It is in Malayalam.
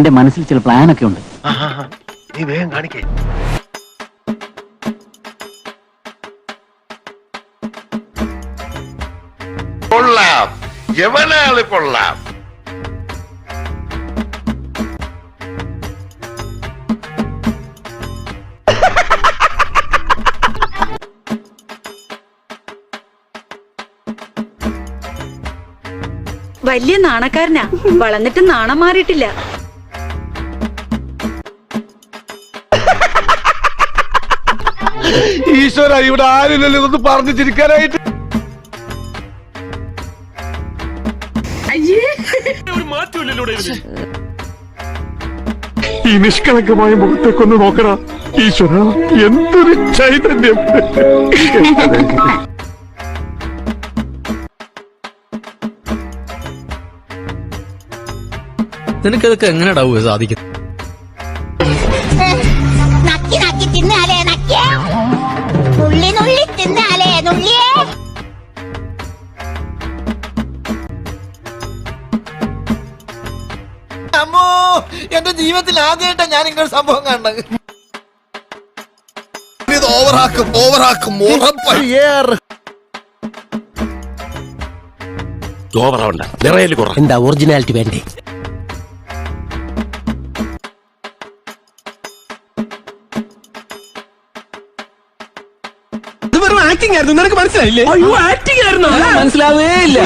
എന്റെ മനസ്സിൽ ചില പ്ലാനൊക്കെ ഉണ്ട്. നീ വേഗം കാണിക്കേ. കൊള്ളാം, എവനാള് കൊള്ളാം. വലിയ നാണക്കാരനാ, വളർന്നിട്ട് നാണം മാറിയിട്ടില്ല. ഈശ്വര, ഇവിടെ ആരില്ലല്ലോ ഇതൊന്ന് പറഞ്ഞു ചിരിക്കാനായിട്ട്. ഈ നിഷ്കളങ്കമായ മുഖത്തേക്കൊന്ന് നോക്കണ ഈശ്വര, എന്തൊരു ചൈതന്യം. നിനക്കതൊക്കെ എങ്ങനെയാ സാധിക്കും? അമ്മോ, എന്റെ ജീവിതത്തിൽ ആദ്യമായിട്ടാ ഞാൻ ഇങ്ങനെ സംഭവം കണ്ടത്. ഇത് ഓവറാക്കും ഓവറാവണ്ട, നിറയിൽ കുറ. എന്താ ഒറിജിനാലിറ്റി വേണ്ടേ? ആക്ടിംഗ് ആയിരുന്നു, നിനക്ക് മനസ്സിലായില്ലേ? അയ്യോ, ആക്ടിംഗ് ആയിരുന്നു, മനസ്സിലാവേ ഇല്ല.